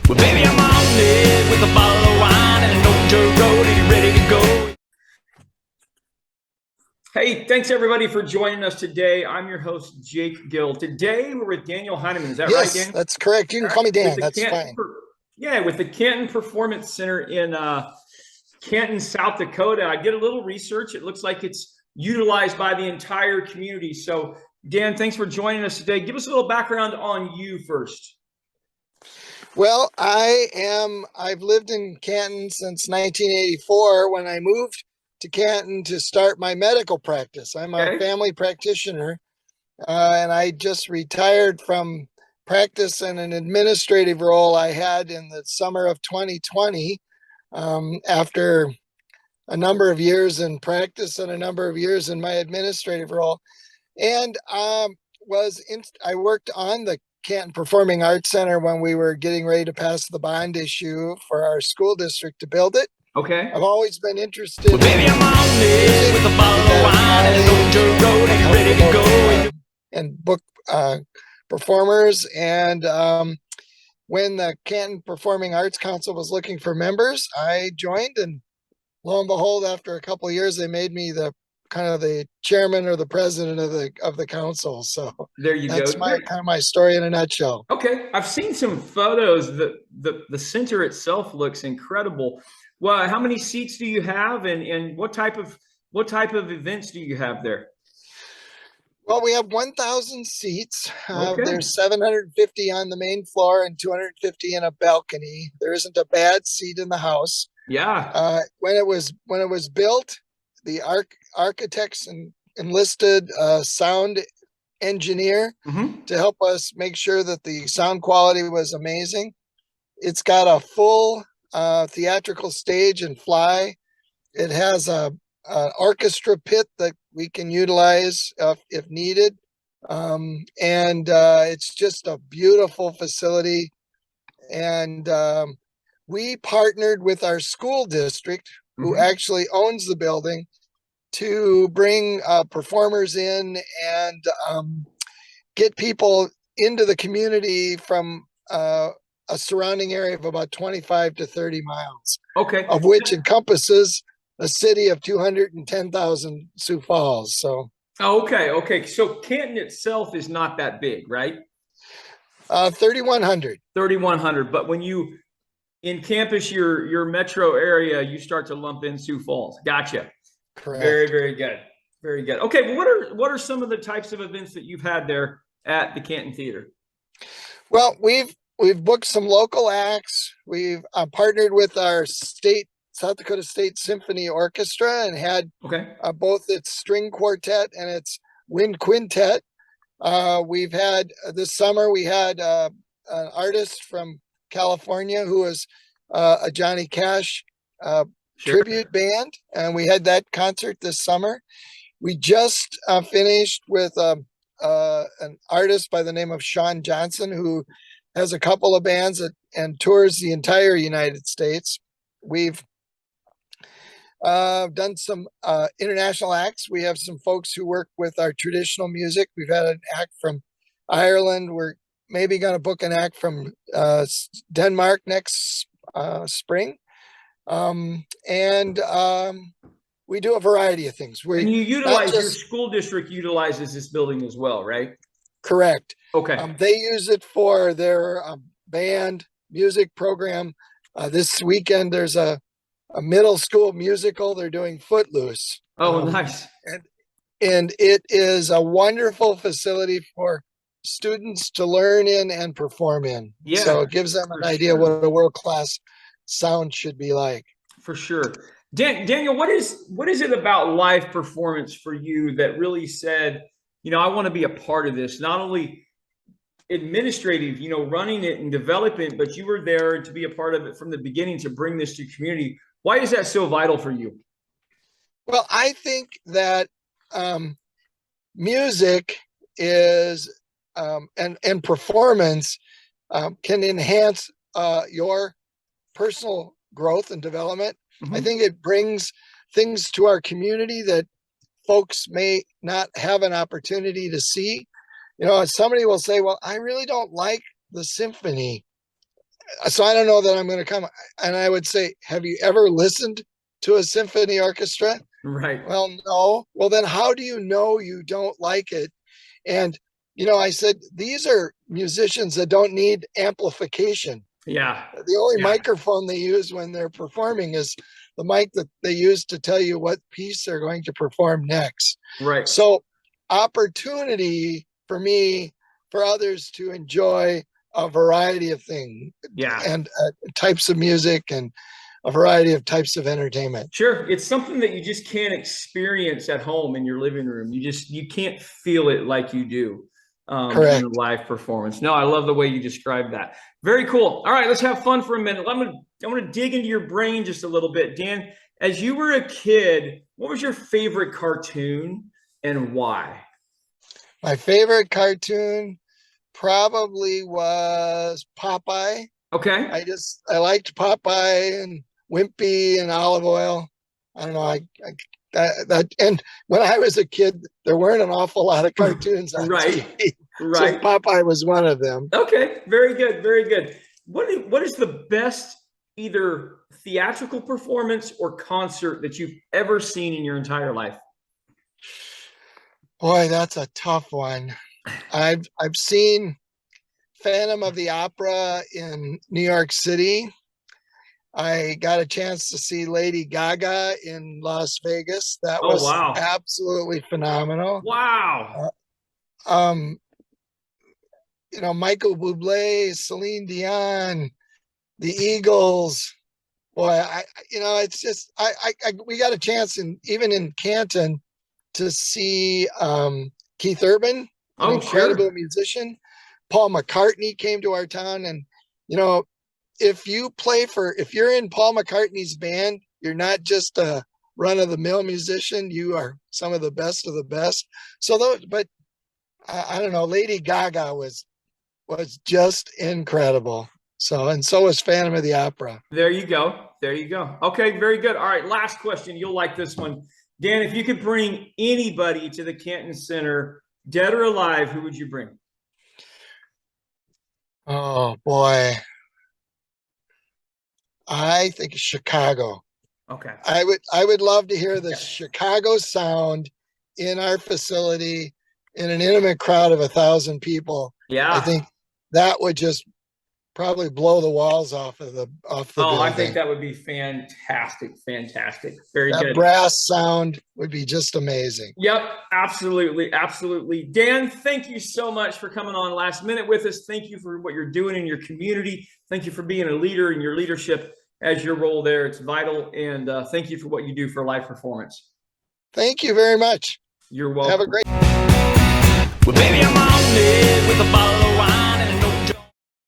Well, baby, I'm on it with a bottle of wine and an old dirt road. Are you ready to go? Hey, thanks everybody for joining us today. I'm your host, Jake Gill. Today we're with Daniel Heinemann. Is that right, Yes, Daniel? that's correct. You can call me With Dan. the That's fine. with the Canton Performance Center in Canton, South Dakota. I did a little research. It looks like it's utilized by the entire community. So, Dan, thanks for joining us today. Give us a little background on you first. Well, I've lived in Canton since 1984 when I moved to Canton to start my medical practice. I'm a Okay. family practitioner, and I just retired from practice in an administrative role I had in the summer of 2020, after a number of years in practice and a number of years in my administrative role. And I worked on the Canton Performing Arts Center when we were getting ready to pass the bond issue for our school district to build it. Okay. I've always been interested Well, baby, I'm on it with a bottle of wine and an old dirt road. Are you ready to go? And book performers. And when the Canton Performing Arts Council was looking for members, I joined, and lo and behold, after a couple of years, they made me the kind of the chairman or the president of the council. So There you go. that's my story in a nutshell. Okay, I've seen some photos. The center itself looks incredible. Well, how many seats do you have, and what type of events do you have there? Well, we have 1,000 seats. Okay. There's 750 on the main floor and 250 in a balcony. There isn't a bad seat in the house. Yeah. When it was built, the architects enlisted a sound engineer to help us make sure that the sound quality was amazing. It's got a full theatrical stage and fly. It has an orchestra pit that we can utilize if needed. And it's just a beautiful facility. And we partnered with our school district, who actually owns the building, to bring performers in and get people into the community from a surrounding area of about 25 to 30 miles. Okay. Of which encompasses a city of 210,000 Sioux Falls. So. Okay. So Canton itself is not that big, right? 3,100. 3,100. But when you in campus, your metro area, you start to lump in Sioux Falls. Gotcha. Correct. Very, very good. Very good. Okay, well, what are some of the types of events that you've had there at the Canton Theater? Well, we've booked some local acts. We've partnered with our South Dakota State Symphony Orchestra and had both its string quartet and its wind quintet. We've had this summer, we had an artist from California who was a Johnny Cash tribute band, and we had that concert this summer. We just finished with an artist by the name of Sean Johnson, who has a couple of bands and tours the entire United States. We've done some international acts. We have some folks who work with our traditional music. We've had an act from Ireland. We're maybe going to book an act from Denmark next spring. We do a variety of things. And you utilize your school district utilizes this building as well, right? Correct. Okay. They use it for their band music program. This weekend there's a middle school musical. They're doing Footloose. Oh, nice. And it is a wonderful facility for students to learn in and perform in. Yeah. So it gives them an idea what a world-class sound should be like. For sure. Daniel, what is it about live performance for you that really said, I want to be a part of this, not only administrative, running it and developing it, but you were there to be a part of it from the beginning to bring this to community. Why is that so vital for you? Well, I think that music is and performance can enhance your personal growth and development. I think it brings things to our community that folks may not have an opportunity to see. Somebody will say, well, I really don't like the symphony. So I don't know that I'm going to come. And I would say, have you ever listened to a symphony orchestra? Right. Well, no. Well, then how do you know you don't like it? And, I said, these are musicians that don't need amplification. Yeah. The only Yeah. microphone they use when they're performing is the mic that they use to tell you what piece they're going to perform next. Right. So opportunity for me, for others to enjoy a variety of things, Yeah. and types of music, and a variety of types of entertainment. Sure. It's something that you just can't experience at home in your living room. You can't feel it like you do in a Correct. live performance. No, I love the way you described that. Very cool. All right, let's have fun for a minute. I'm gonna dig into your brain just a little bit. Dan, as you were a kid, what was your favorite cartoon and why? My favorite cartoon probably was Popeye. Okay. I liked Popeye and Wimpy and Olive Oil. I don't know. That and when I was a kid, there weren't an awful lot of cartoons on Right. TV. So Right. Popeye was one of them. Okay. Very good. Very good. What is the best either theatrical performance or concert that you've ever seen in your entire life? Boy, that's a tough one. I've seen Phantom of the Opera in New York City. I got a chance to see Lady Gaga in Las Vegas. That Oh, was wow. absolutely phenomenal. Wow. Um, Michael Bublé, Celine Dion, the Eagles. Boy, it's just we got a chance even in Canton to see Keith Urban, an Oh, incredible sure. musician. Paul McCartney came to our town, and if you're in Paul McCartney's band, you're not just a run-of-the-mill musician. You are some of the best. So but I don't know. Lady Gaga was just incredible. So was Phantom of the Opera. There you go. There you go. Okay, very good. All right, last question. You'll like this one. Dan, if you could bring anybody to the Canton Center, dead or alive, who would you bring? Oh boy, I think Chicago. Okay. I would love to hear the Chicago sound in our facility in an intimate crowd of 1,000 people. Yeah. I think that would just probably blow the walls off the building. I think that would be fantastic. Fantastic. Very that good. brass sound would be just amazing. Yep, absolutely. Absolutely. Dan, thank you so much for coming on last minute with us. Thank you for what you're doing in your community. Thank you for being a leader in your leadership as your role there. It's vital. And thank you for what you do for live performance. Thank you very much. You're welcome. Have a great Well, baby,